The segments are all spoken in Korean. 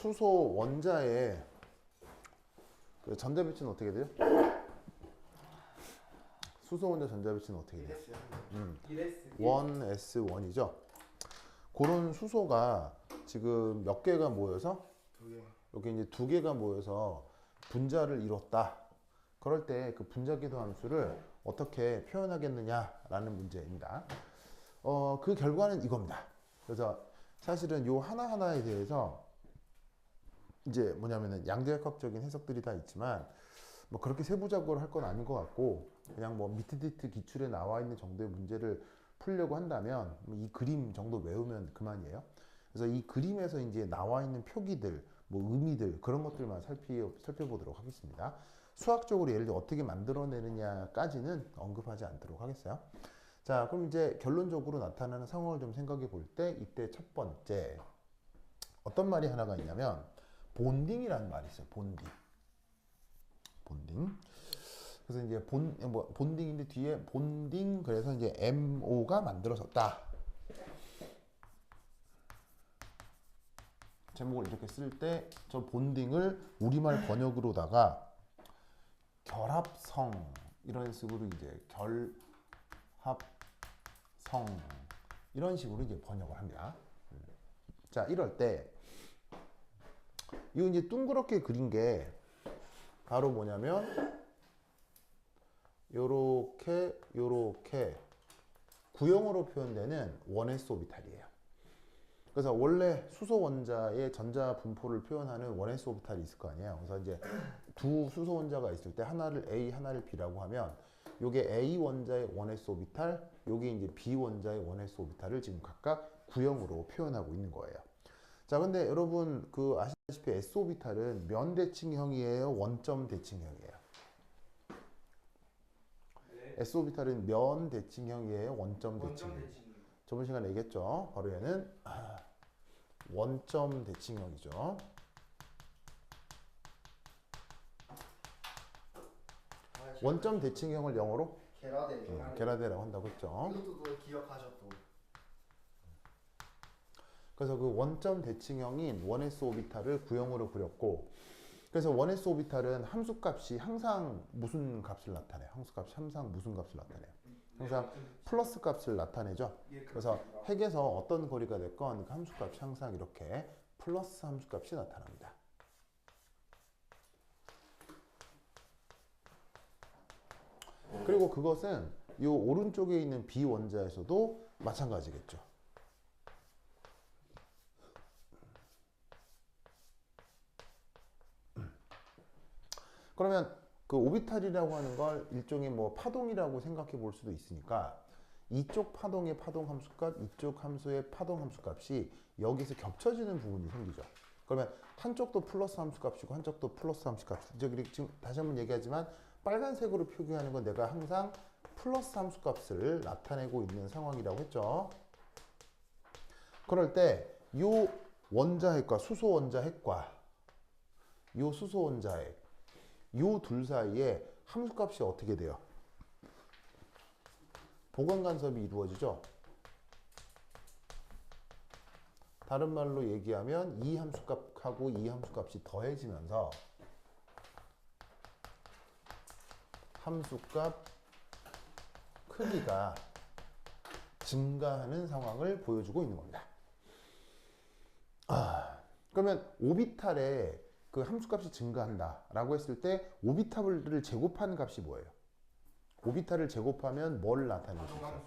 수소 원자의 그 전자 배치는 어떻게 돼요? 수소 원자 전자 배치는 어떻게 돼요? 1s1이죠. 그런 수소가 지금 몇 개가 모여서 여기 이제 두 개가 모여서 분자를 이뤘다. 그럴 때 그 분자기도 함수를 어떻게 표현하겠느냐라는 문제입니다. 그 결과는 이겁니다. 그래서 사실은 요 하나하나에 대해서 이제 뭐냐면은 양자역학적인 해석들이 다 있지만 뭐 그렇게 세부적으로 할 건 아닌 것 같고 그냥 뭐 미트디트 기출에 나와 있는 정도의 문제를 풀려고 한다면 이 그림 정도 외우면 그만이에요. 그래서 이 그림에서 이제 나와 있는 표기들, 뭐 의미들 그런 것들만 살펴보도록 하겠습니다. 수학적으로 예를 들어 어떻게 만들어내느냐까지는 언급하지 않도록 하겠어요. 자, 그럼 이제 결론적으로 나타나는 상황을 좀 생각해 볼 때 이때 첫 번째 어떤 말이 하나가 있냐면 본딩이라는 말이 있어요. 본딩. 그래서 이제 본딩인데 뒤에 본딩 그래서 이제 MO가 만들어졌다. 제목을 이렇게 쓸 때 저 본딩을 우리말 번역으로다가 결합성 이런 식으로 이제 결합성 이런 식으로 이제 번역을 합니다. 자, 이럴 때 이거 이제 둥그렇게 그린 게 바로 뭐냐면 요렇게 구형으로 표현되는 원S 오비탈이에요. 그래서 원래 수소 원자의 전자 분포를 표현하는 원S 오비탈이 있을 거 아니에요. 그래서 이제 두 수소 원자가 있을 때 하나를 A, 하나를 B라고 하면 요게 A 원자의 원S 오비탈, 요게 이제 B 원자의 원S 오비탈을 지금 각각 구형으로 표현하고 있는 거예요. 자, 근데 여러분 그 아시다시피 S 오비탈은 면 대칭형이에요, 원점 대칭형이에요? 네. S 오비탈은 면 대칭형이에요, 원점 대칭형? 저번 시간에 얘기했죠. 바로 얘는 원점 대칭형이죠. 원점 대칭형을 영어로 게라데라고 한다고 했죠. 이것도 기억하셨고. 그래서 그 원점 대칭형인 원S 오비탈을 구형으로 그렸고, 그래서 원S 오비탈은 함수값이 항상 무슨 값을 나타내요? 함수값이 항상 무슨 값을 나타내요? 항상 플러스 값을 나타내죠. 그래서 핵에서 어떤 거리가 됐건 그 함수값이 항상 이렇게 플러스 함수값이 나타납니다. 그리고 그것은 이 오른쪽에 있는 B 원자에서도 마찬가지겠죠. 그러면 그 오비탈이라고 하는 걸 일종의 뭐 파동이라고 생각해 볼 수도 있으니까 이쪽 파동의 파동 함수값, 이쪽 함수의 파동 함수값이 여기서 겹쳐지는 부분이 생기죠. 그러면 한쪽도 플러스 함수값이고 한쪽도 플러스 함수값이죠. 지금 다시 한번 얘기하지만 빨간색으로 표기하는 건 내가 항상 플러스 함수값을 나타내고 있는 상황이라고 했죠. 그럴 때 이 원자핵과 수소 원자핵과 이 수소 원자핵 이 둘 사이에 함수값이 어떻게 돼요? 보관 간섭이 이루어지죠. 다른 말로 얘기하면 이 함수값하고 이 함수값이 더해지면서 함수값 크기가 증가하는 상황을 보여주고 있는 겁니다. 그러면 오비탈에 그 함수값이 증가한다라고 했을 때 오비탈을 제곱하는 값이 뭐예요? 오비탈을 제곱하면 뭘 나타낼 수 있어요?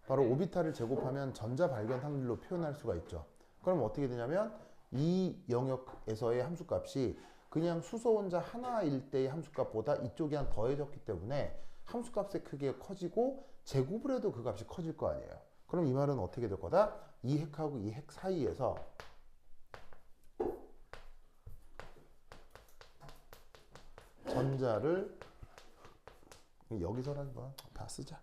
바로 오비탈을 제곱하면 전자 발견 확률로 표현할 수가 있죠. 그럼 어떻게 되냐면 이 영역에서의 함수값이 그냥 수소 원자 하나일 때의 함수값보다 이쪽이 한 더해졌기 때문에 함수값의 크기가 커지고 제곱을 해도 그 값이 커질 거 아니에요. 그럼 이 말은 어떻게 될 거다? 이 핵하고 이 핵 사이에서 전자를 여기서라는 거야. 다 쓰자.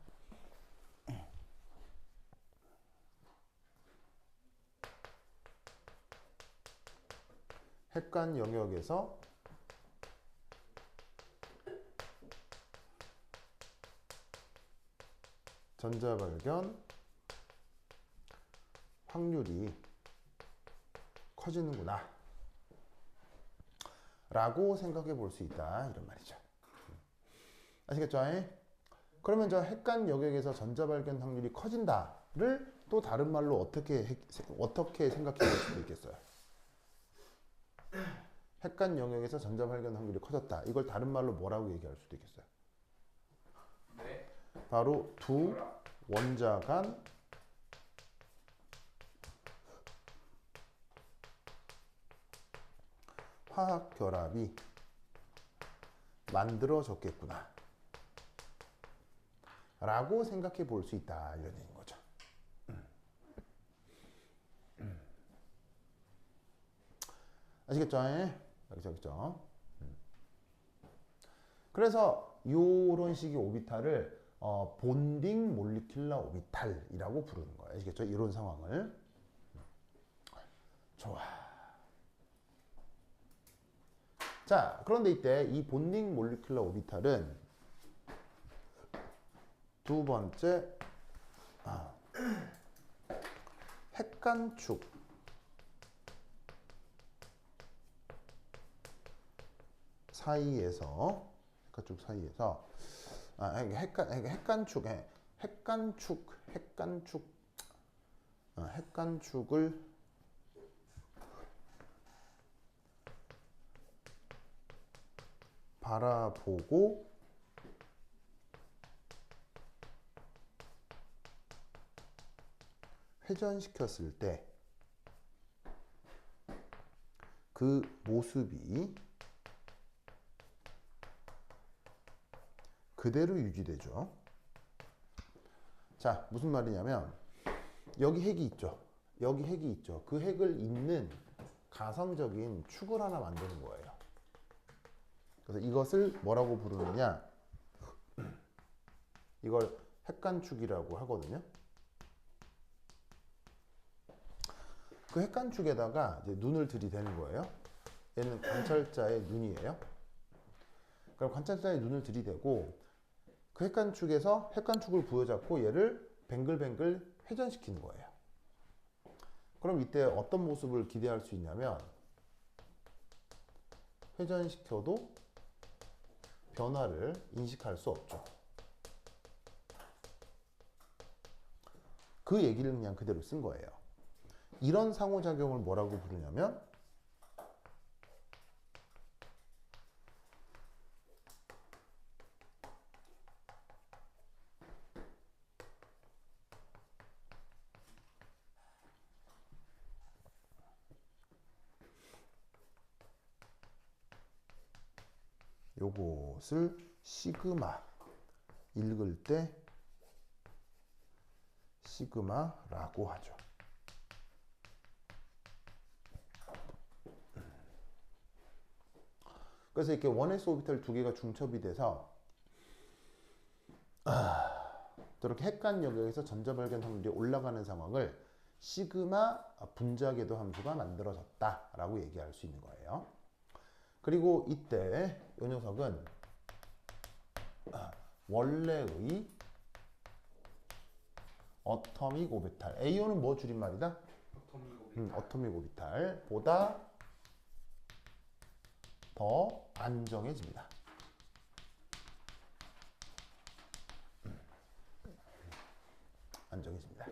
핵간 영역에서 전자 발견 확률이 커지는구나. 라고 생각해 볼 수 있다 이런 말이죠. 아시겠죠? 그러면 저 핵간 여객에서 전자 발견 확률이 커진다를 또 다른 말로 어떻게 생각해 볼 수도 있겠어요? 핵간 영역에서 전자 발견 확률이 커졌다. 이걸 다른 말로 뭐라고 얘기할 수도 있겠어요? 네. 바로 두 원자 간 화학 결합이 만들어졌겠구나 라고 생각해 볼 수 있다 이런 얘기인 거죠. 아시겠죠? 알겠죠? 그래서 이런 식의 오비탈을 본딩 몰리큘러 오비탈이라고 부르는 거예요. 아시겠죠? 이런 상황을. 좋아. 자, 그런데 이때 이 본딩 몰리큘러 오비탈은 두 번째 핵간축 사이에서 핵간축을 바라보고 회전시켰을 때 그 모습이 그대로 유지되죠. 자, 무슨 말이냐면 여기 핵이 있죠. 여기 핵이 있죠. 그 핵을 잇는 가성적인 축을 하나 만드는 거예요. 그래서 이것을 뭐라고 부르느냐? 이걸 핵간축이라고 하거든요. 그 핵간축에다가 이제 눈을 들이대는 거예요. 얘는 관찰자의 눈이에요. 그럼 관찰자의 눈을 들이대고 그 핵간축에서 핵간축을 부여잡고 얘를 뱅글뱅글 회전시키는 거예요. 그럼 이때 어떤 모습을 기대할 수 있냐면 회전시켜도 변화를 인식할 수 없죠. 그 얘기를 그냥 그대로 쓴 거예요. 이런 상호작용을 뭐라고 부르냐면 요것을 시그마 읽을 때 시그마라고 하죠. 그래서 이렇게 1s 오비탈 두 개가 중첩이 돼서 저렇게 핵간 영역에서 전자 발견 확률이 올라가는 상황을 시그마 분자 궤도 함수가 만들어졌다라고 얘기할 수 있는 거예요. 그리고 이때 이 녀석은 원래의 어토믹 오비탈 AO는 뭐 줄임말이다? 어토믹 오비탈 보다 더 안정해집니다. 안정해집니다.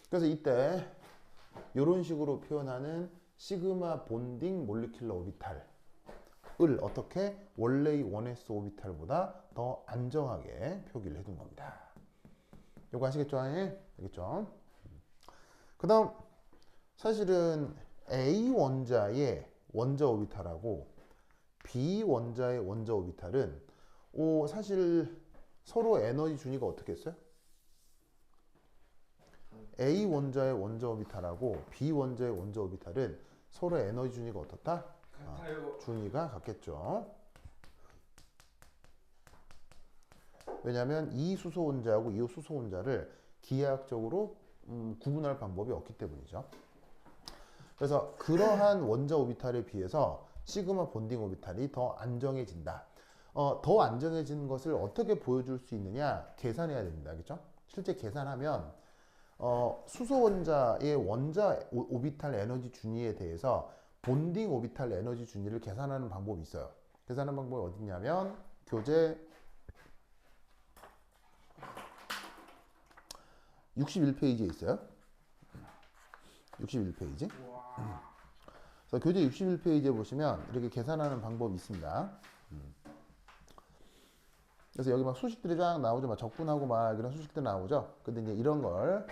그래서 이때 이런 식으로 표현하는 시그마 본딩 몰리큘러 오비탈을 어떻게 원래의 1s 오비탈보다 더 안정하게 표기를 해둔 겁니다. 요거 아시겠죠? 알겠죠? 그 다음 사실은 A 원자의 원자 오비탈하고 B 원자의 원자 오비탈은 사실 서로 에너지 준위가 어떻게 했어요? A 원자의 원자 오비탈하고 B 원자의 원자 오비탈은 서로 에너지 준위가 어떻다? 같아요. 준위가 같겠죠. 왜냐하면 이 수소 원자하고 이 수소 원자를 기하학적으로 구분할 방법이 없기 때문이죠. 그래서 그러한 원자 오비탈에 비해서 시그마 본딩 오비탈이 더 안정해진다. 더 안정해진 것을 어떻게 보여줄 수 있느냐? 계산해야 됩니다. 알겠죠? 실제 계산하면 수소 원자의 원자 오비탈 에너지 준위에 대해서 본딩 오비탈 에너지 준위를 계산하는 방법이 있어요. 계산하는 방법이 어디 있냐면 교재 61페이지에 있어요. 61페이지. 그래서 교재 61페이지에 보시면 이렇게 계산하는 방법이 있습니다. 그래서 여기 막 수식들이 쫙 나오죠. 막 적분하고 막 이런 수식들 나오죠. 근데 이제 이런 걸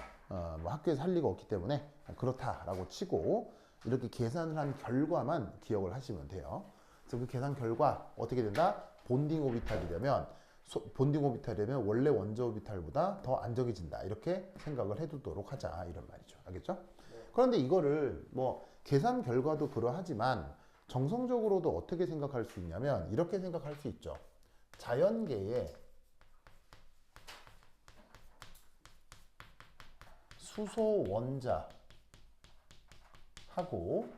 뭐 학교에서 할 리가 없기 때문에 그렇다라고 치고 이렇게 계산을 한 결과만 기억을 하시면 돼요. 그래서 그 계산 결과 어떻게 된다? 본딩 오비탈이 되면 본딩 오비탈이 되면 원래 원자 오비탈보다 더 안정해진다. 이렇게 생각을 해두도록 하자. 이런 말이죠. 알겠죠? 그런데 이거를 뭐 계산 결과도 그러하지만 정성적으로도 어떻게 생각할 수 있냐면 이렇게 생각할 수 있죠. 자연계에 수소 원자하고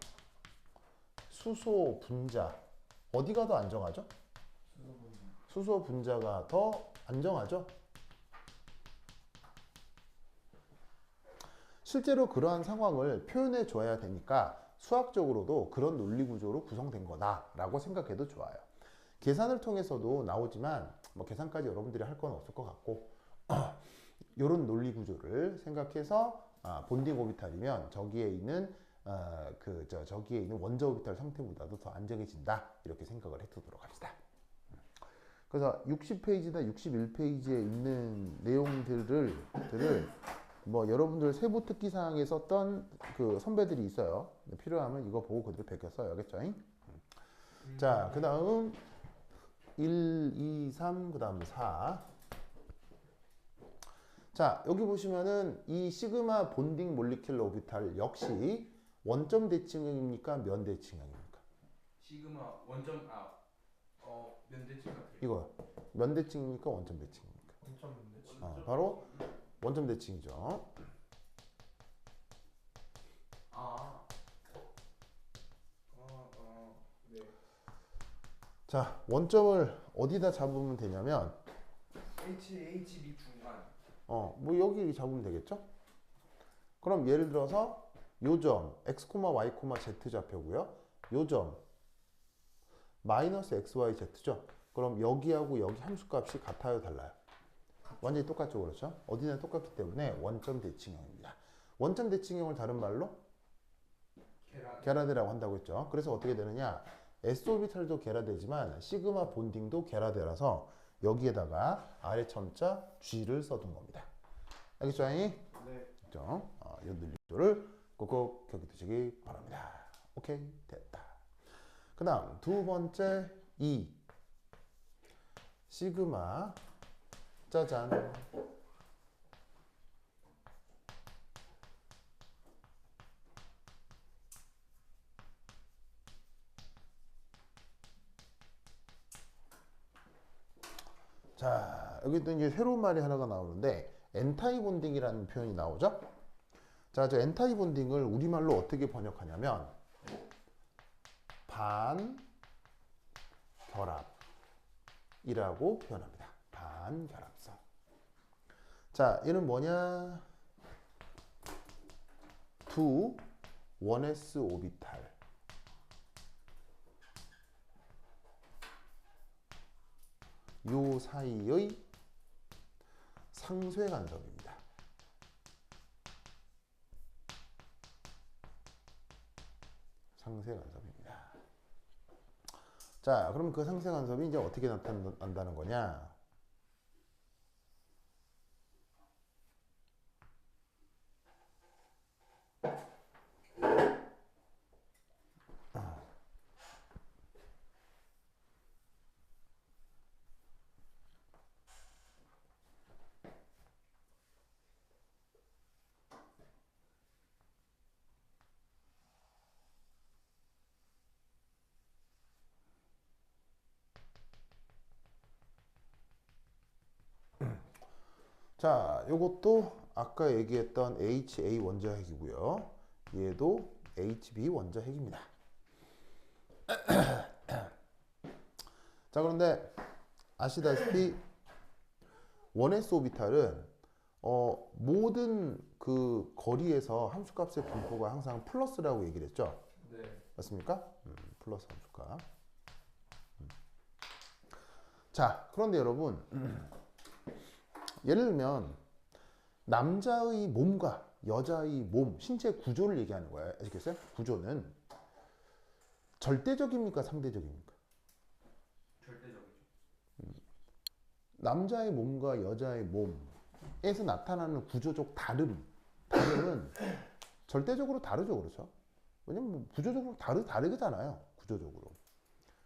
수소 분자 어디가 더 안정하죠? 수소 분자가 더 안정하죠? 실제로 그러한 상황을 표현해 줘야 되니까 수학적으로도 그런 논리 구조로 구성된 거다라고 생각해도 좋아요. 계산을 통해서도 나오지만 뭐 계산까지 여러분들이 할 건 없을 것 같고 이런 논리 구조를 생각해서 본딩 오비탈이면 저기에 있는 저기에 있는 원자 오비탈 상태보다도 더 안정해진다 이렇게 생각을 해두도록 합시다. 그래서 60페이지나 61페이지에 있는 내용들을 뭐 여러분들 세부 특기 사항에 썼던 그 선배들이 있어요. 필요하면 이거 보고 그대로 베껴 써요. 알겠죠? 자, 그 다음 1, 2, 3, 그 다음 4. 자, 여기 보시면은 이 시그마 본딩 몰리큘러 오비탈 역시 원점 대칭형입니까? 면 대칭형입니까? 시그마 원점 면대칭 같아요. 이거 면 대칭입니까? 원점 대칭입니까? 원점 면대칭. 바로 원점 대칭이죠. 네. 자, 원점을 어디다 잡으면 되냐면 HB 중간. 뭐 여기 잡으면 되겠죠? 그럼 예를 들어서 요점 x, y, z 좌표고요. 요점 마이너스 x, y, z죠. 그럼 여기하고 여기 함수값이 같아요, 달라요? 완전히 똑같죠, 그렇죠? 어디나 똑같기 때문에 원점 대칭형입니다. 원점 대칭형을 다른 말로 게라데라고 한다고 했죠. 그래서 어떻게 되느냐? s 오비탈도 게라데지만 시그마 본딩도 게라데라서 여기에다가 아래 첨자 g를 써둔 겁니다. 알겠죠? 네. 그죠? 이 논리를 꼭꼭 기억해 두시기 바랍니다. 오케이, 됐다. 그 다음 두 번째 2 시그마 짜잔 자, 여기 또 이제 새로운 말이 하나가 나오는데 엔타이 본딩이라는 표현이 나오죠. 자, 저 엔타이 본딩을 우리말로 어떻게 번역하냐면 반결합이라고 표현합니다. 반결합선. 자, 얘는 뭐냐? 두 1s 오비탈 요 사이의 상쇄 간섭입니다. 상쇄 간섭입니다. 자, 그럼 그 상쇄 간섭이 이제 어떻게 나타난다는 거냐? 자, 요것도 아까 얘기했던 HA 원자핵이고요. 얘도 HB 원자핵입니다. 자, 그런데 아시다시피 1s 오비탈은 모든 그 거리에서 함수값의 분포가 항상 플러스라고 얘기를 했죠. 네. 맞습니까? 플러스 함수값. 자, 그런데 여러분, 예를 들면 남자의 몸과 여자의 몸, 신체 구조를 얘기하는 거야. 아시겠어요? 구조는 절대적입니까? 상대적입니까? 절대적이죠. 남자의 몸과 여자의 몸에서 나타나는 구조적 다름은 절대적으로 다르죠, 그렇죠? 왜냐면 구조적으로 다르잖아요, 구조적으로.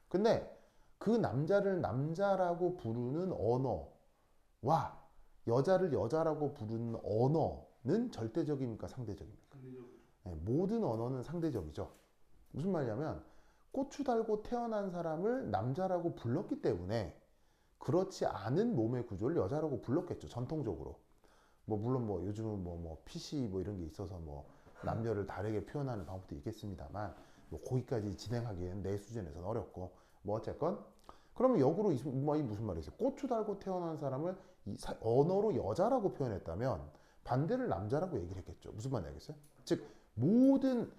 근데 그 남자를 남자라고 부르는 언어와 여자를 여자라고 부르는 언어는 절대적입니까? 상대적입니까? 상대적이죠. 네, 모든 언어는 상대적이죠. 무슨 말이냐면 고추 달고 태어난 사람을 남자라고 불렀기 때문에 그렇지 않은 몸의 구조를 여자라고 불렀겠죠. 전통적으로. 뭐 물론 뭐 요즘은 뭐 PC 뭐 이런 게 있어서 뭐 남녀를 다르게 표현하는 방법도 있겠습니다만 뭐 거기까지 진행하기에는 내 수준에서는 어렵고 뭐 어쨌건 그러면 역으로 이 무슨 말이겠어요? 고추 달고 태어난 사람을 언어로 여자라고 표현했다면 반대를 남자라고 얘기를 했겠죠. 무슨 말인지 알겠어요? 즉 모든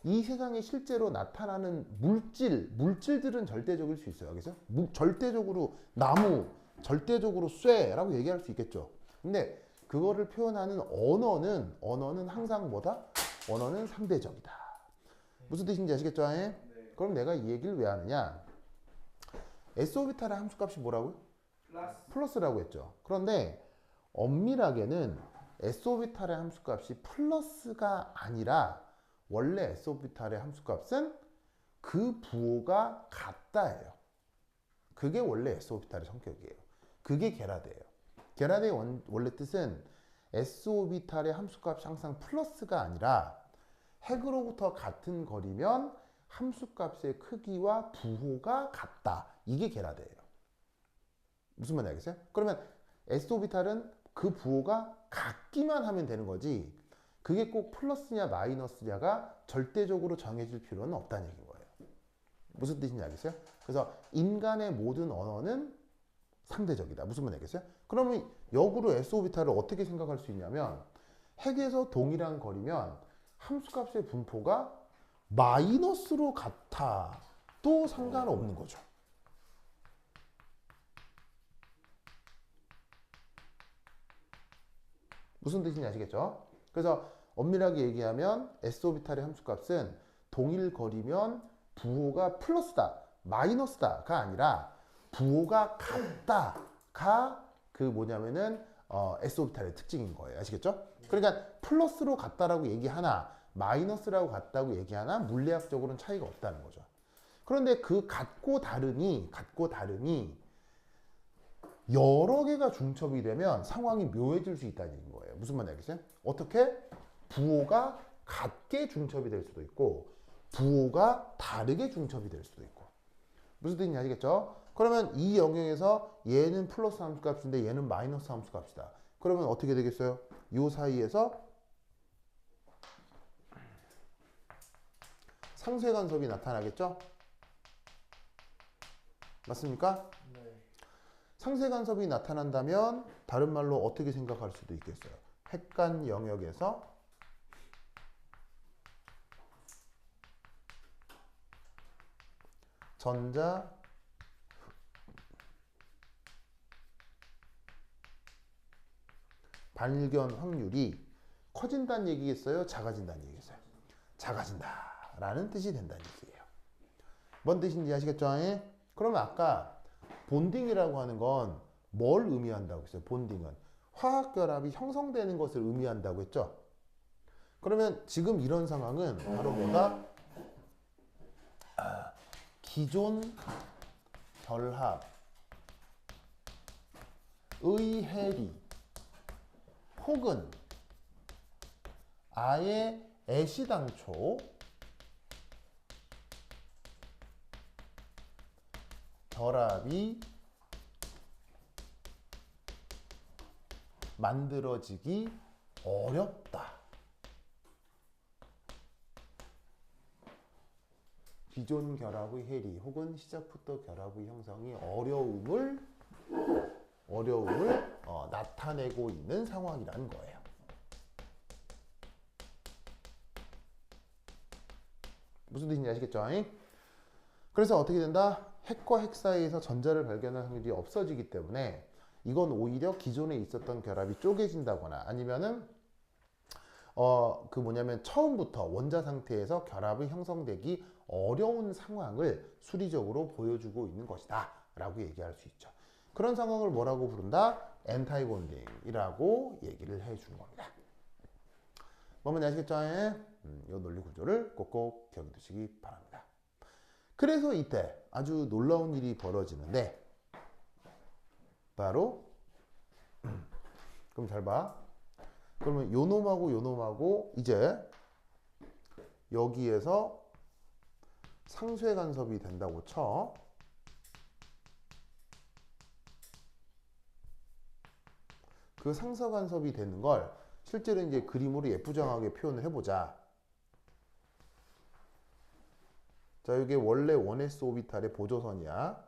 이 세상에 실제로 나타나는 물질들은 절대적일 수 있어요. 알겠어요? 절대적으로 나무, 절대적으로 쇠라고 얘기할 수 있겠죠. 근데 그거를 표현하는 언어는 항상 뭐다? 언어는 상대적이다. 무슨 뜻인지 아시겠죠? 네. 그럼 내가 이 얘기를 왜 하느냐? S오비탈의 함수값이 뭐라고요? 플러스라고 했죠. 그런데 엄밀하게는 S오비탈의 함수값이 플러스가 아니라 원래 S오비탈의 함수값은 그 부호가 같다예요. 그게 원래 S오비탈의 성격이에요. 그게 게라드예요. 게라드의 원래 뜻은 S오비탈의 함수값이 항상 플러스가 아니라 핵으로부터 같은 거리면 함수값의 크기와 부호가 같다. 이게 게라드예요. 무슨 말인지 알겠어요? 그러면 S오비탈은 그 부호가 같기만 하면 되는 거지 그게 꼭 플러스냐 마이너스냐가 절대적으로 정해질 필요는 없다는 얘기인 거예요. 무슨 뜻인지 알겠어요? 그래서 인간의 모든 언어는 상대적이다. 무슨 말인지 알겠어요? 그러면 역으로 S오비탈을 어떻게 생각할 수 있냐면 핵에서 동일한 거리면 함수값의 분포가 마이너스로 같아도 상관없는 거죠. 무슨 뜻인지 아시겠죠? 그래서 엄밀하게 얘기하면 S오비탈의 함수값은 동일 거리면 부호가 플러스다, 마이너스다가 아니라 부호가 같다가 그 뭐냐면은 S오비탈의 특징인 거예요. 아시겠죠? 그러니까 플러스로 같다라고 얘기하나 마이너스라고 같다고 얘기하나 물리학적으로는 차이가 없다는 거죠. 그런데 그 같고 다름이 여러 개가 중첩이 되면 상황이 묘해질 수 있다는 얘기인 거예요. 무슨 말인지 알겠어요? 어떻게? 부호가 같게 중첩이 될 수도 있고 부호가 다르게 중첩이 될 수도 있고 무슨 뜻인지 아시겠죠? 그러면 이 영역에서 얘는 플러스 함수값인데 얘는 마이너스 함수값이다. 그러면 어떻게 되겠어요? 이 사이에서 상쇄 간섭이 나타나겠죠? 맞습니까? 네. 상쇄 간섭이 나타난다면 다른 말로 어떻게 생각할 수도 있겠어요? 핵간 영역에서 전자 발견 확률이 커진다는 얘기겠어요? 작아진다는 얘기겠어요? 작아진다라는 뜻이 된다는 얘기예요. 뭔 뜻인지 아시겠죠? 그러면 아까 본딩이라고 하는 건 뭘 의미한다고 했어요? 본딩은 화학결합이 형성되는 것을 의미한다고 했죠? 그러면 지금 이런 상황은 바로 뭐다? 기존 결합의 해리 혹은 아예 애시당초 결합이 만들어지기 어렵다. 기존 결합의 해리 혹은 시작부터 결합의 형성이 어려움을 나타내고 있는 상황이라는 거예요. 무슨 뜻인지 아시겠죠? 그래서 어떻게 된다? 핵과 핵 사이에서 전자를 발견할 확률이 없어지기 때문에 이건 오히려 기존에 있었던 결합이 쪼개진다거나 아니면은 그 뭐냐면 처음부터 원자 상태에서 결합이 형성되기 어려운 상황을 수리적으로 보여주고 있는 것이다 라고 얘기할 수 있죠. 그런 상황을 뭐라고 부른다? 엔타이 본딩이라고 얘기를 해주는 겁니다. 뭐면 아시겠죠? 이 논리 구조를 꼭꼭 기억해두시기 바랍니다. 그래서 이때 아주 놀라운 일이 벌어지는데 바로 그럼 잘 봐. 그러면 요 놈하고 요 놈하고 이제 여기에서 상쇄 간섭이 된다고 쳐. 그 상쇄 간섭이 되는 걸 실제로 이제 그림으로 예쁘장하게 표현을 해보자. 자, 이게 원래 1s 오비탈의 보조선이야.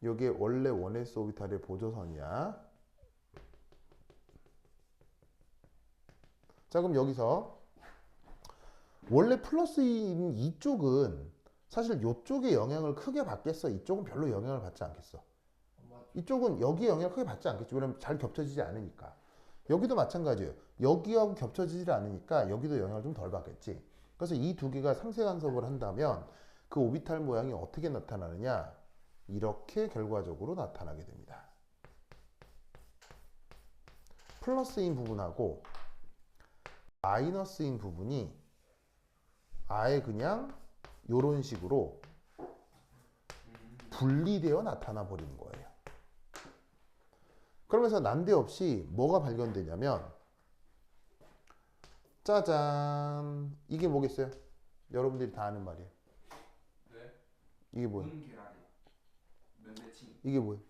이게 원래 1s 오비탈의 보조선이야. 자, 그럼 여기서 원래 플러스인 이쪽은 사실 이쪽에 영향을 크게 받겠어? 이쪽은 별로 영향을 받지 않겠어? 이쪽은 여기에 영향을 크게 받지 않겠죠. 왜냐면 잘 겹쳐지지 않으니까. 여기도 마찬가지예요. 여기하고 겹쳐지지 않으니까 여기도 영향을 좀 덜 받겠지. 그래서 이 두 개가 상쇄 간섭을 한다면 그 오비탈 모양이 어떻게 나타나느냐? 이렇게 결과적으로 나타나게 됩니다. 플러스인 부분하고 마이너스인 부분이 아예 그냥 이런 식으로 분리되어 나타나 버리는 거예요. 그러면서 난데없이 뭐가 발견되냐면 짜잔, 이게 뭐겠어요? 여러분들이 다 아는 말이에요. 네. 이게 뭐예요? 문계라리. 면대칭. 이게 뭐예요?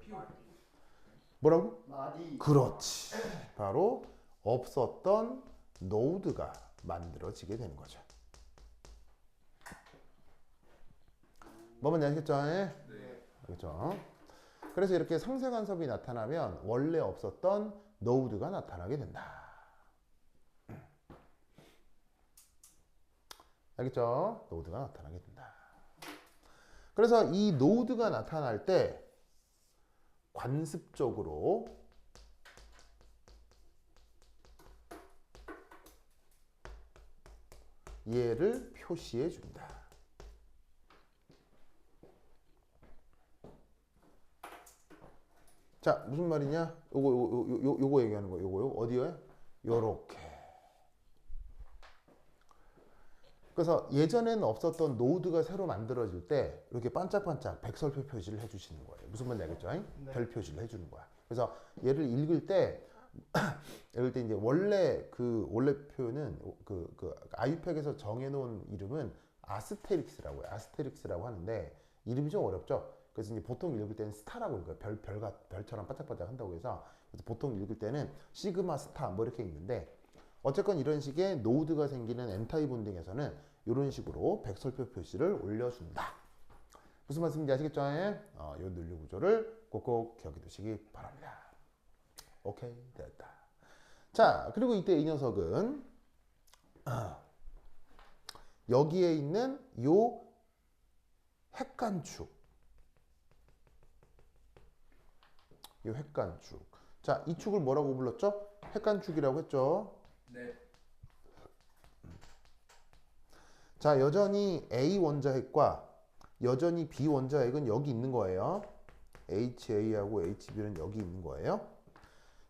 피오. 뭐라고? 마디. 그렇지. 바로 없었던 노드가 만들어지게 되는 거죠. 뭐만 아시겠죠? 네. 그렇죠? 그래서 이렇게 상쇄 간섭이 나타나면 원래 없었던 노드가 나타나게 된다. 알겠죠? 노드가 나타나게 된다. 그래서 이 노드가 나타날 때 관습적으로 얘를 표시해 준다. 자, 무슨 말이냐? 요거 얘기하는 거예요. 요거요. 어디요? 요렇게. 그래서 예전에는 없었던 노드가 새로 만들어질 때 이렇게 반짝반짝 백설표 표시를 해주시는 거예요. 무슨 말인지 알겠죠? 네. 별 표시를 해주는 거야. 그래서 얘를 읽을 때 이제 원래 표현은 그 아유팩에서 정해놓은 이름은 아스테릭스라고 해요. 아스테릭스라고 하는데 이름이 좀 어렵죠? 그래서 이제 보통 읽을 때는 스타라고 읽어요. 별처럼 반짝반짝 한다고 해서 그래서 보통 읽을 때는 시그마 스타 뭐 이렇게 읽는데 어쨌건 이런 식의 노드가 생기는 엔타이 본딩에서는 이런 식으로 백설표 표시를 올려준다. 무슨 말씀인지 아시겠죠? 이 논리 구조를 꼭꼭 기억해 두시기 바랍니다. 오케이, 됐다. 자, 그리고 이때 이 녀석은 여기에 있는 요 핵간축, 요 핵간축. 자, 이 축을 뭐라고 불렀죠? 핵간축이라고 했죠. 네. 자, 여전히 A 원자핵과 여전히 B 원자핵은 여기 있는 거예요. HA하고 HB는 여기 있는 거예요.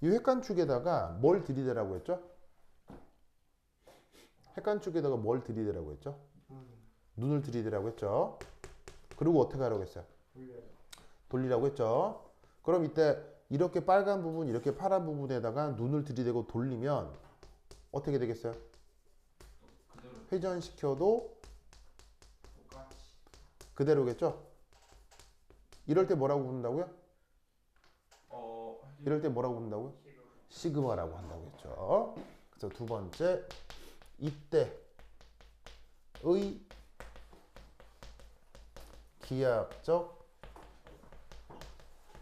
이 핵간축에다가 뭘 들이대라고 했죠? 핵간축에다가 뭘 들이대라고 했죠? 눈을 들이대라고 했죠. 그리고 어떻게 하라고 했어요? 돌리라고 했죠. 그럼 이때 이렇게 빨간 부분, 이렇게 파란 부분에다가 눈을 들이대고 돌리면 어떻게 되겠어요? 그대로 회전시켜도 똑같이. 그대로겠죠? 이럴 때 뭐라고 부른다고요? 이럴 때 뭐라고 부른다고요? 시그마라고 한다고 했죠. 그래서 두 번째, 이때의 기하학적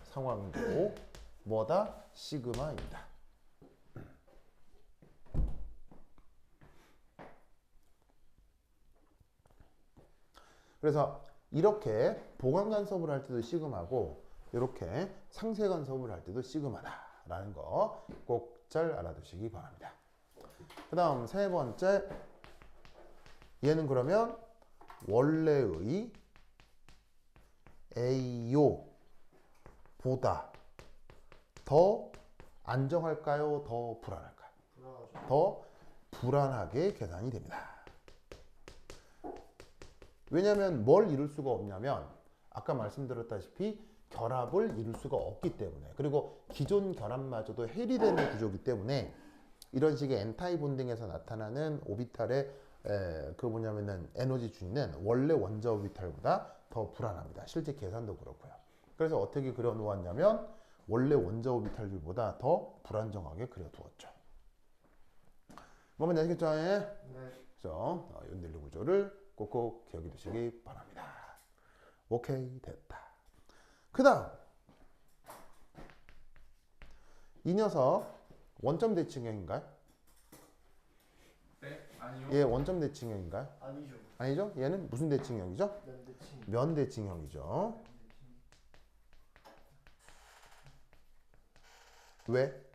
상황도 뭐다? 시그마입니다. 그래서 이렇게 보강 간섭을 할 때도 시그마고 이렇게 상쇄 간섭을 할 때도 시그마다라는 거 꼭 잘 알아두시기 바랍니다. 그 다음 세 번째, 얘는 그러면 원래의 A요 보다 더 안정할까요? 더 불안할까요? 불안하죠. 더 불안하게 계산이 됩니다. 왜냐하면 뭘 이룰 수가 없냐면 아까 말씀드렸다시피 결합을 이룰 수가 없기 때문에, 그리고 기존 결합마저도 해리되는 구조이기 때문에 이런 식의 엔타이 본딩에서 나타나는 오비탈의 그 뭐냐면은 에너지 주위는 원래 원자 오비탈보다 더 불안합니다. 실제 계산도 그렇고요. 그래서 어떻게 그려 놓았냐면 원래 원자 오비탈들보다 더 불안정하게 그려 두었죠. 뭐면 아시겠죠? 네. 그래서 연del리 구조를 꼭꼭 기억해 두시기 바랍니다. 오케이, 됐다. 그 다음 이 녀석 원점 대칭형인가요? 네? 아니요. 얘 원점 대칭형인가요? 아니죠. 아니죠? 얘는 무슨 대칭형이죠? 면대칭. 면 대칭형이죠. 왜?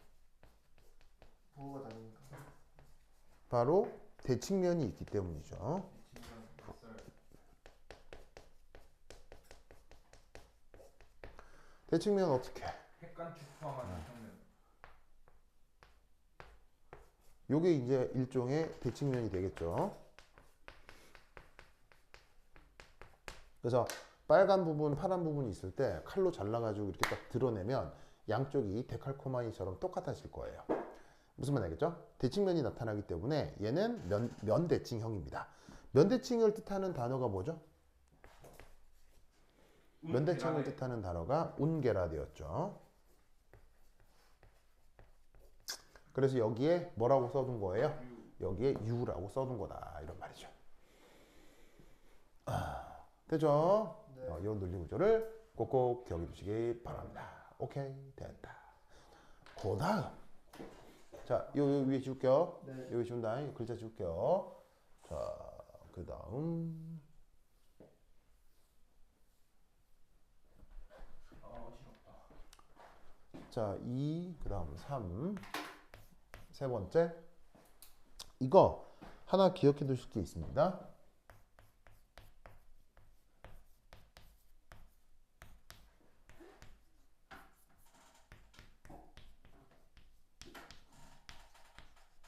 부호가 다르니까. 바로 대칭면이 있기 때문이죠. 진짜 됐어요. 대칭면 어떻게? 핵관축 포함한 평면. 요게 이제 일종의 대칭면이 되겠죠. 그래서 빨간 부분, 파란 부분이 있을 때 칼로 잘라가지고 이렇게 딱 드러내면 양쪽이 데칼코마니처럼 똑같아질 거예요. 무슨 말 알겠죠? 대칭면이 나타나기 때문에 얘는 면대칭형입니다. 면대칭을 뜻하는 단어가 뭐죠? 면대칭을 뜻하는 단어가 운게라드였죠. 그래서 여기에 뭐라고 써둔 거예요? 여기에 U라고 써둔 거다 이런 말이죠. 되죠? 네. 이 논리 구조를 꼭꼭 기억해 두시기 바랍니다. 오케이, 됐다. 그 다음 자, 요 위에 지울게요. 네. 여기 지운다. 글자 지울게요. 자, 그 다음 싫었다. 자, 2, 그 다음 3, 세 번째 이거 하나 기억해 두실 게 있습니다.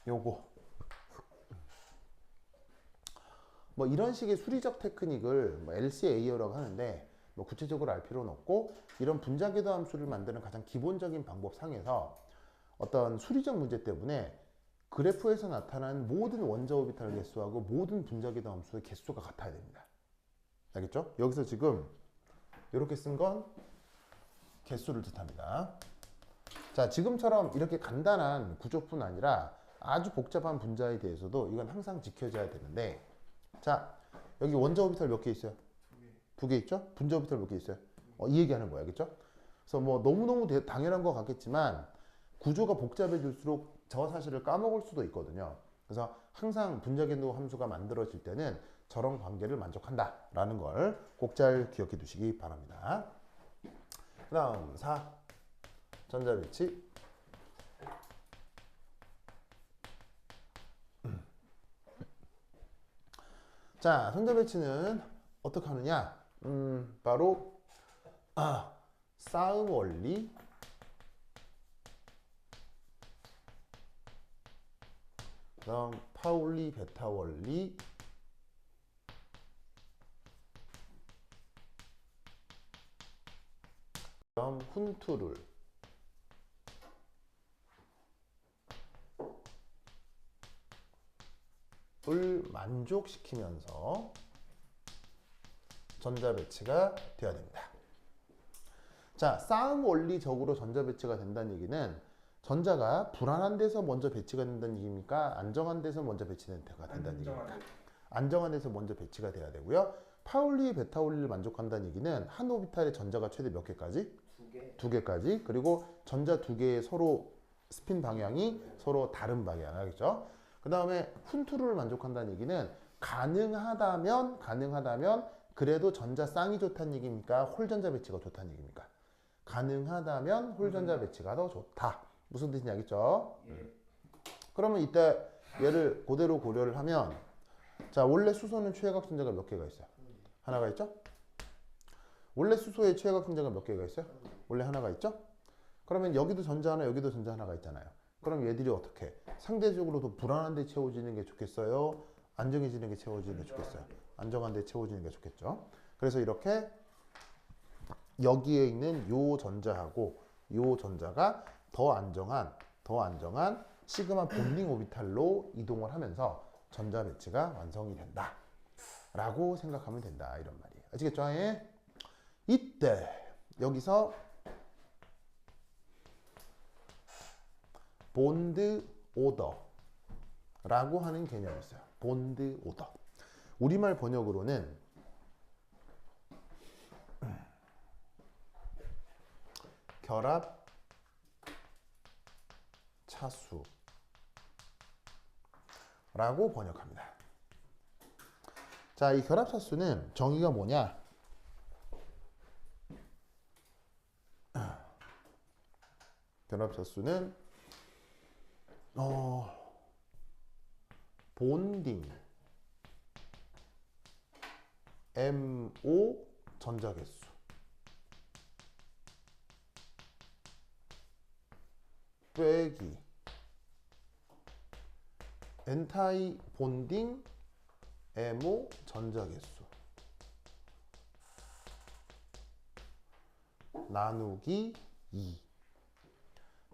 요거 뭐 이런 식의 수리적 테크닉을 뭐 LCA어라고 하는데 뭐 구체적으로 알 필요는 없고, 이런 분자궤도 함수를 만드는 가장 기본적인 방법 상에서 어떤 수리적 문제 때문에 그래프에서 나타나는 모든 원자 오비탈 개수하고 모든 분자궤도 함수의 개수가 같아야 됩니다. 알겠죠? 여기서 지금 이렇게 쓴 건 개수를 뜻합니다. 자, 지금처럼 이렇게 간단한 구조뿐 아니라 아주 복잡한 분자에 대해서도 이건 항상 지켜져야 되는데, 자, 여기 원자 오비탈 몇 개 있어요? 두 개 있죠? 분자 오비탈 몇 개 있어요? 이 얘기하는 거야, 그렇죠? 그래서 뭐 너무너무 당연한 것 같겠지만 구조가 복잡해질수록 저 사실을 까먹을 수도 있거든요. 그래서 항상 분자궤도 함수가 만들어질 때는 저런 관계를 만족한다라는 걸 꼭 잘 기억해 두시기 바랍니다. 그 다음 4, 전자배치. 자, 전자배치는 어떻게 하느냐? 바로 싸움 원리, 그다음 파울리 베타 원리, 그다음 훈투를 만족시키면서 전자배치가 되어야 됩니다. 자, 싸움 원리적으로 전자배치가 된다는 얘기는 전자가 불안한 데서 먼저 배치가 된다는 얘기입니까? 안정한 데서 먼저 배치가 된다는 얘기입니까? 안정한 데서 먼저 배치가 돼야 되고요. 파울리 베타 원리를 만족한다는 얘기는 한 오비탈의 전자가 최대 몇 개까지? 두 개. 두 개까지. 그리고 전자 두 개의 서로 스핀 방향이 서로 다른 방향, 알겠죠? 그 다음에 훈투를 만족한다는 얘기는 가능하다면 그래도 전자 쌍이 좋다는 얘기입니까? 홀전자 배치가 좋다는 얘기입니까? 가능하다면 홀전자 배치가 더 좋다. 무슨 뜻인지 알겠죠? 예. 그러면 이때 얘를 그대로 고려를 하면 자, 원래 수소는 최외곽 전자가 몇 개가 있어요? 하나가 있죠? 원래 수소의 최외곽 전자가 몇 개가 있어요? 원래 하나가 있죠? 그러면 여기도 전자 하나, 여기도 전자 하나가 있잖아요. 그럼 얘들이 어떻게? 상대적으로 더 불안한 데 채워지는 게 좋겠어요? 안정해지는 게 채워지는 게 좋겠어요? 안정한 데 채워지는 게 좋겠죠? 그래서 이렇게 여기에 있는 요 전자하고 요 전자가 더 안정한 시그마 본딩 오비탈로 이동을 하면서 전자 배치가 완성이 된다 라고 생각하면 된다 이런 말이에요. 아시겠죠? 예? 이때 여기서 본드 오더라고 하는 개념이 있어요. 본드 오더. 우리말 번역으로는 결합 차수라고 번역합니다. 자, 이 결합 차수는 정의가 뭐냐? 결합 차수는 본딩 MO 전자 개수 빼기 엔타이 본딩 MO 전자 개수 나누기 2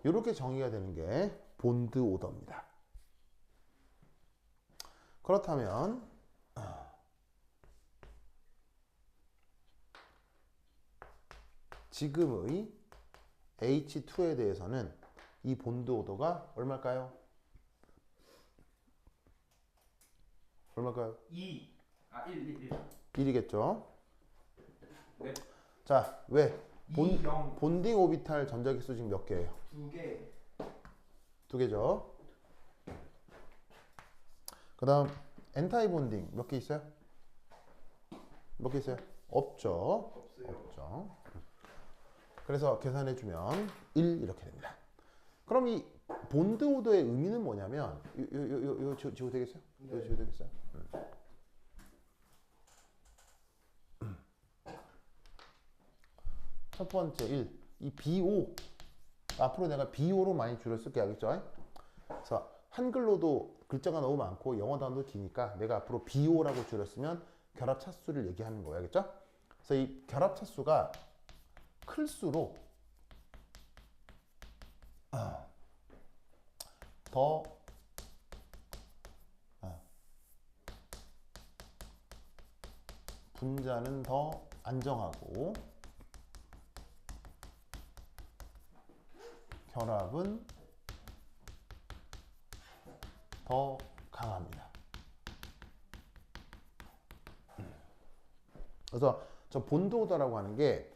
이렇게 정의가 되는 게 본드 오더입니다. 그렇다면 지금의 H2에 대해서는 이 본드 오더가 얼마일까요? 얼마일까요? 2. 1. 1이겠죠? 네. 자, 왜? 2, 0. 본딩 오비탈 전자기수 지금 몇 개예요? 2개. 2개죠. 그 다음 엔타이 본딩 몇 개 있어요? 몇 개 있어요? 없죠. 없어요. 없죠. 그래서 계산해주면 1 이렇게 됩니다. 그럼 이 본드 오더의 의미는 뭐냐면 요 지워 되겠어요? 네. 요 지워 되겠어요? 첫 번째 1. 이 BO 앞으로 내가 BO로 많이 줄여 쓸게 알겠죠? 그래서 한글로도 글자가 너무 많고 영어 단어도 기니까 내가 앞으로 BO라고 줄였으면 결합 차수를 얘기하는 거예요. 알겠죠? 그래서 이 결합 차수가 클수록 더 분자는 더 안정하고 결합은 더 강합니다. 그래서 저 본드 오더라고 하는 게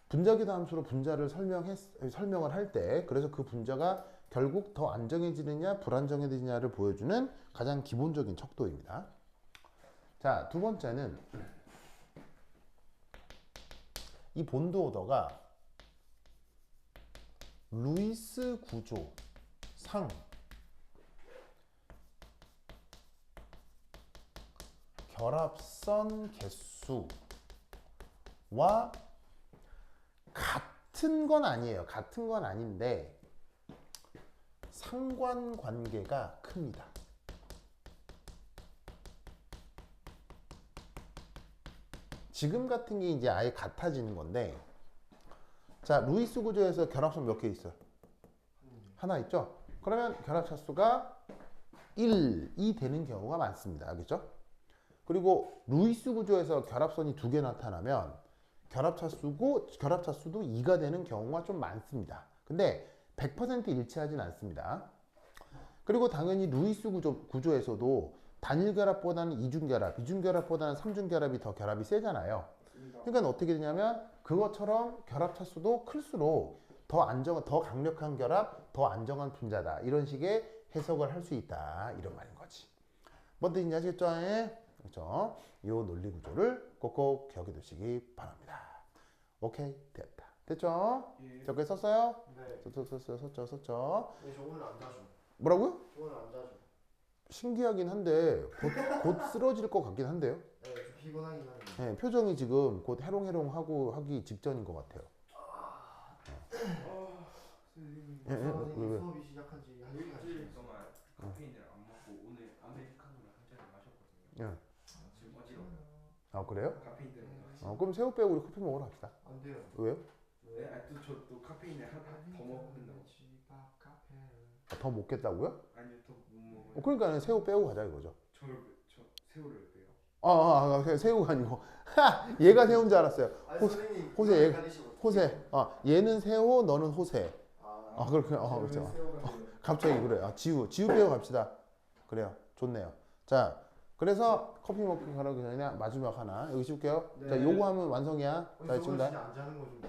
분자기도 함수로 분자를 설명을 할 때 그래서 그 분자가 결국 더 안정해지느냐 불안정해지느냐를 보여주는 가장 기본적인 척도입니다. 자, 두 번째는 이 본드 오더가 루이스 구조상 결합선 개수와 같은 건 아니에요. 같은 건 아닌데 상관관계가 큽니다. 지금 같은 게 이제 아예 같아지는 건데 자, 루이스 구조에서 결합선 몇 개 있어요? 하나 있죠? 그러면 결합 차수가 1이 되는 경우가 많습니다. 알겠죠? 그리고 루이스 구조에서 결합선이 2개 나타나면 결합 차수도 2가 되는 경우가 좀 많습니다. 근데 100% 일치하진 않습니다. 그리고 당연히 루이스 구조에서도 단일 결합보다는 이중 결합보다는 삼중 결합이 더 결합이 세잖아요. 그러니까 어떻게 되냐면 그것처럼 결합 차수도 클수록 더 강력한 결합, 더 안정한 분자다. 이런 식의 해석을 할 수 있다. 이런 말인 거지. 뭔 뜻인지 아시겠죠? 그렇죠? 이 논리 구조를 꼭꼭 기억해 두시기 바랍니다. 오케이, 됐다. 됐죠? 예. 몇 개 썼어요? 네. 썼죠. 네, 저 오늘 안 자죠. 뭐라고요? 저 오늘 안 자죠. 신기하긴 한데 곧 쓰러질 것 같긴 한데요. 네, 좀 피곤하긴 한데. 네, 표정이 지금 곧 해롱해롱하고 하기 직전인 것 같아요. 선생님, 예, 예, 선생님 왜? 수업이 시작한 지 한 시간 일주일 지났어요. 동안 카페인을 안 먹고 오늘 아메리카노를 한 잔을 마셨거든요. 예. 지금 어지러워요. 아, 그래요? 카페인 때문에. 그럼 새우 빼고 우리 커피 먹으러 갑시다. 안 돼요. 왜요? 네, 저또 카페인을 더 먹는다고. 집 앞 카페. 더 먹겠다고요? 아니요, 더 못 먹어요. 그러니까 새우 빼고 가자 이거죠. 저 새우를 빼요. 그냥 새우가 아니고 얘가 새우인 줄 알았어요. 아니, 호세, 선생님 호세, 이거 얘- 헷갈리시고. 호세. 얘는 새우, 너는 호세. 아, 그렇게. 그렇죠. 갑자기 그래. 지우 빼고 갑시다. 그래요. 좋네요. 자, 그래서 커피 먹고 가라기 전에 마지막 하나 여기 씹을게요. 네. 자, 요거 하면 완성이야. 자, 저거 지금 진짜 다. 안 자는 거좀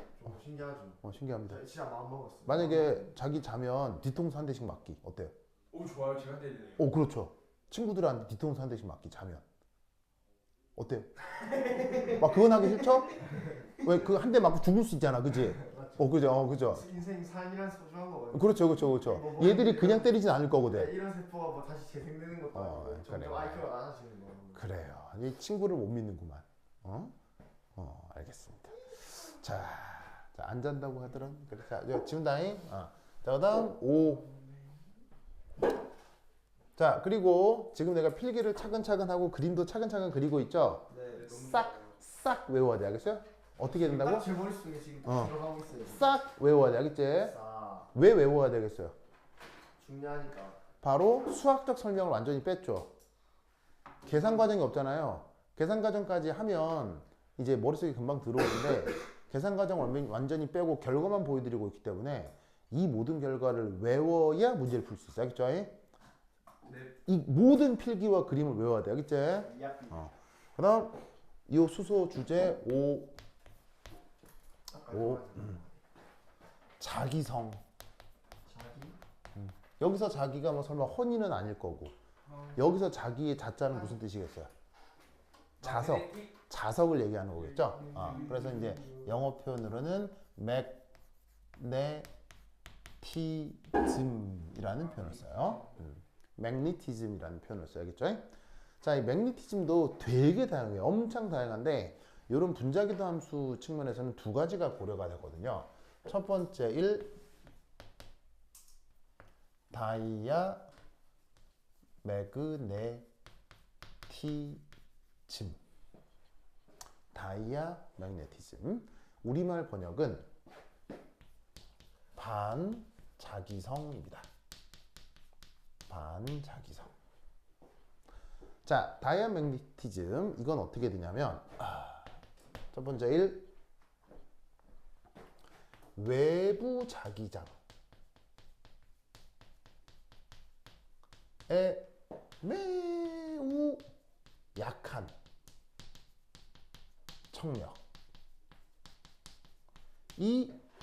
신기하죠. 신기합니다. 저 진짜 마음 먹었어요. 만약에 자기 자면 뒤통수 한 대씩 맞기 어때요? 오, 좋아요. 제가 때리네요. 그렇죠. 친구들한테 뒤통수 한 대씩 맞기 자면 어때요? 막 그건 하기 싫죠? 왜 그 한 대 맞고 죽을 수 있잖아, 그지? 맞죠? 그죠. 인생 삶이란 소중한 거거든요. 그렇죠. 얘들이 그냥 때리진 않을 거거든. 이런 세포가 뭐 다시 재생되는 것도 아니고 점점 그래. IQ가 낮아지는 거. 그래요. 이 친구를 못 믿는구만. 알겠습니다. 자, 안 잔다고 하더란. 그래, 자, 지금 다잉. 자, 그다음 5. 자, 그리고 지금 내가 필기를 차근차근 하고 그림도 차근차근 그리고 있죠. 네. 싹 외워야 돼, 알겠어요? 어떻게 된다고? 제 머릿속에 지금 들어가고 있어요. 싹 외워야 돼, 알겠지? 싹. 왜 외워야 되겠어요? 중요하니까. 바로 수학적 설명을 완전히 뺐죠. 계산 과정이 없잖아요. 계산 과정까지 하면 이제 머릿속에 금방 들어오는데 계산 과정 완전히 빼고 결과만 보여드리고 있기 때문에 이 모든 결과를 외워야 문제를 풀 수 있어요. 알겠죠? 네. 이 모든 필기와 그림을 외워야 돼. 알겠지? 이야기. 그 다음 이 수소 주제 5 아까 오. 말했잖아요. 자기성. 자기. 여기서 자기가 뭐 설마 혼인은 아닐 거고 여기서 자기의 자자는 무슨 뜻이겠어요? 자석을 얘기하는 거겠죠? 그래서 이제 영어 표현으로는 magnetism이라는 표현을 써요. magnetism이라는 표현을 써야겠죠? 자, 이 magnetism도 되게 다양해요. 엄청 다양한데 이런 분자기도 함수 측면에서는 두 가지가 고려가 되거든요. 첫 번째 1 다이아 매그네티즘. 다이아 매그네티즘. 우리말 번역은 반자기성입니다. 반자기성. 자, 다이아 매그네티즘 이건 어떻게 되냐면 첫 번째 1 외부 자기장에 매우 약한 청력이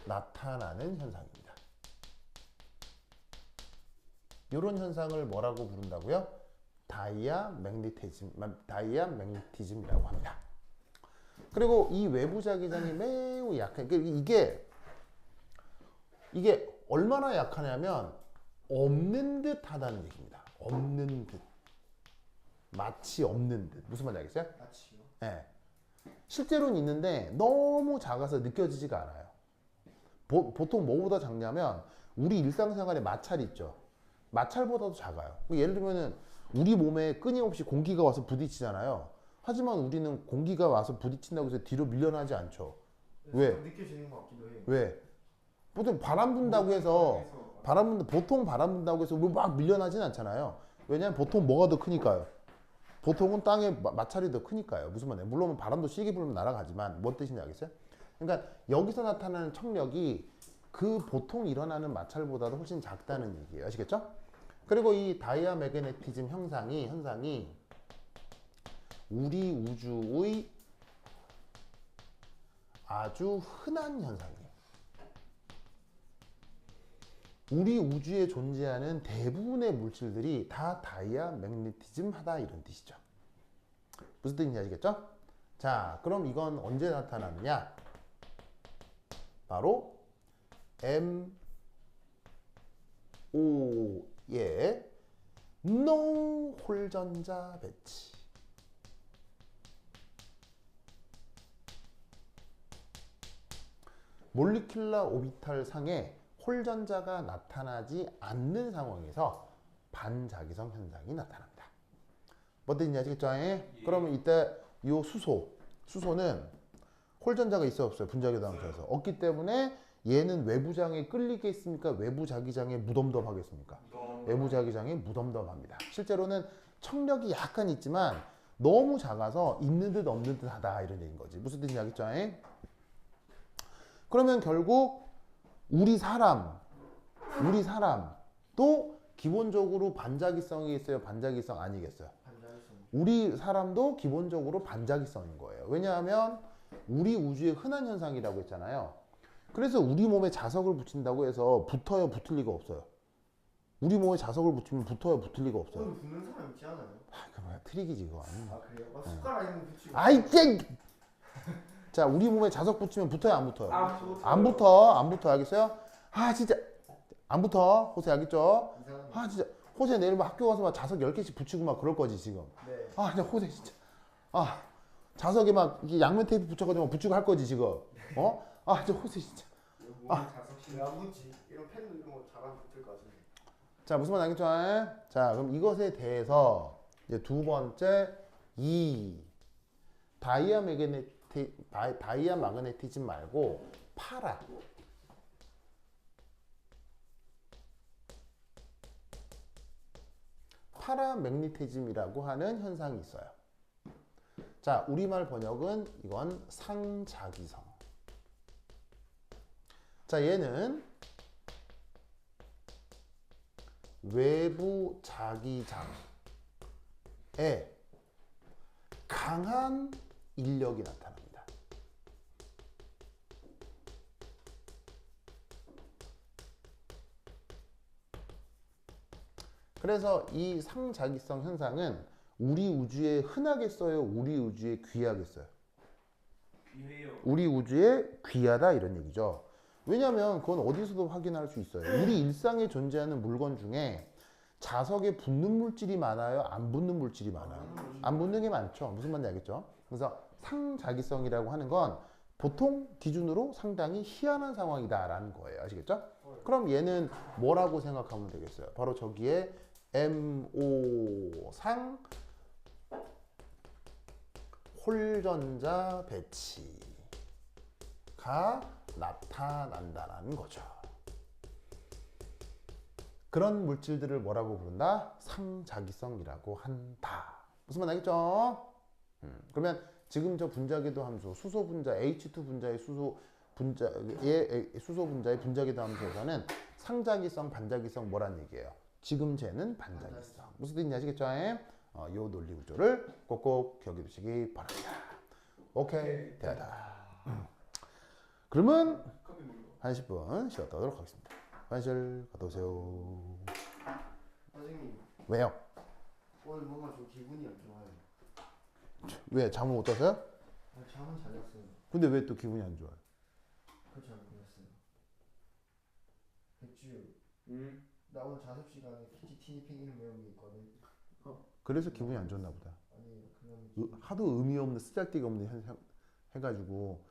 나타나는 현상입니다. 이런 현상을 뭐라고 부른다고요? 다이아 매그네티즘이라고 합니다. 그리고 이 외부 자기장이 매우 약한 이게 얼마나 약하냐면 없는 듯 하다는 얘기입니다. 없는 듯. 마치 없는 듯. 무슨 말인지 알겠어요? 마치요. 네. 실제로는 있는데 너무 작아서 느껴지지가 않아요. 보통 뭐보다 작냐면 우리 일상생활에 마찰이 있죠. 마찰보다도 작아요. 예를 들면은 우리 몸에 끊임없이 공기가 와서 부딪히잖아요. 하지만 우리는 공기가 와서 부딪힌다고 해서 뒤로 밀려나지 않죠. 왜? 느껴지는 것 같기도 해요. 왜? 보통 바람 분다고 해서 보통 바람 분다고 해서 막 밀려나진 않잖아요. 왜냐하면 보통 뭐가 더 크니까요. 보통은 땅에 마찰이 더 크니까요. 무슨 말이에요? 물론 바람도 세게 불면 날아가지만 뭔 뜻인지 알겠어요? 그러니까 여기서 나타나는 청력이 그 보통 일어나는 마찰보다도 훨씬 작다는 얘기예요. 아시겠죠? 그리고 이 다이아 매그네티즘 현상이 우리 우주의 아주 흔한 현상이에요. 우리 우주에 존재하는 대부분의 물질들이 다 다이아 매그네티즘 하다 이런 뜻이죠. 무슨 뜻인지 아시겠죠? 자, 그럼 이건 언제 나타나느냐? 바로 MO의 노홀전자 배치. 몰리큘러 오비탈 상에 홀전자가 나타나지 않는 상황에서 반자기성 현상이 나타납니다. 뭐 뜻인지 아시겠죠? 그러면 이때 이 수소는 홀전자가 있어요, 없어요? 분자기도함수에서 없기 때문에 얘는 외부장에 끌리게 있습니까? 외부자기장에 무덤덤하겠습니까? 외부자기장에 무덤덤합니다. 실제로는 청력이 약간 있지만 너무 작아서 있는 듯 없는 듯 하다 이런 얘기인 거지. 무슨 뜻인지 알겠죠? 그러면 결국 우리 사람도 기본적으로 반자기성이 있어요? 반자기성 아니겠어요? 반자기성. 우리 사람도 기본적으로 반자기성인 거예요. 왜냐하면 우리 우주의 흔한 현상이라고 했잖아요. 그래서 우리 몸에 자석을 붙인다고 해서 붙어요, 붙을 리가 없어요. 우리 몸에 자석을 붙이면 붙어요, 붙을 리가 없어요. 그럼 붙는 사람 있지 않아요? 그 뭐야, 트릭이지 그거. 아 그래요? 막 숟가락 있는 거 붙이고. 아이 쨍! 자, 우리 몸에 자석 붙이면 붙어요, 안 붙어요? 안 안 붙어, 알겠어요? 아 진짜 안 붙어, 호세 알겠죠? 이상한. 아 진짜 호세 내일 막 학교 가서 막 자석 10개씩 붙이고 막 그럴 거지 지금. 네. 아 그냥 호세 진짜 자석에 막 이게 양면 테이프 붙여가지고 막 붙이고 할 거지 지금. 아 진짜 호세 진짜. 자석실 안 붙지. 이런 펜도 이런 거 잘 안 붙을 것 같은데. 자 무슨 말 알겠죠? 자 그럼 이것에 대해서 이제 두 번째 이 다이아 마그네티즘 말고 파라매그니티즘이라고 하는 현상이 있어요. 자, 우리말 번역은 이건 상자기성. 자, 얘는 외부 자기장에 강한 인력이 나타납니다. 그래서 이 상자기성 현상은 우리 우주에 흔하게 써요? 우리 우주에 귀하게 써요? 귀해요. 우리 우주에 귀하다 이런 얘기죠. 왜냐하면 그건 어디서도 확인할 수 있어요. 우리 일상에 존재하는 물건 중에 자석에 붙는 물질이 많아요? 안 붙는 물질이 많아요? 안 붙는 게 많죠. 무슨 말인지 알겠죠? 그래서 상자기성이라고 하는 건 보통 기준으로 상당히 희한한 상황이다라는 거예요. 아시겠죠? 그럼 얘는 뭐라고 생각하면 되겠어요? 바로 저기에 MO상 홀전자 배치가 나타난다는 거죠. 그런 물질들을 뭐라고 부른다? 상자기성이라고 한다. 무슨 말 알겠죠? 그러면 지금 저 분자기도 함수, 수소 분자, H2 분자의 수소 분자의 분자기도 함수에서는 상자기성, 반자기성 뭐란 얘기예요? 지금 쟤는 반자기성. 무슨 뜻인지 아시겠죠? 요 논리 구조를 꼭꼭 기억해 두시기 바랍니다. 오케이, 대하다. 그러면 한 10분 쉬었다 하도록 하겠습니다. 화장실 갔다 오세요. 선생님 왜요? 오늘 뭔가 좀 기분이 안 좋아요. 왜? 잠을 못 자서요? 잠은 잘 잤어요. 근데 왜 또 기분이 안 좋아요? 그걸 잘 모르겠어요. 백주 응. 나 오늘 자습 시간에 PT 티니핑 이름 외우는 게 있거든. 그래서 기분이 안 좋나 보다. 아니 그냥 하도 의미 없는 쓰잘데기 없는 해가지고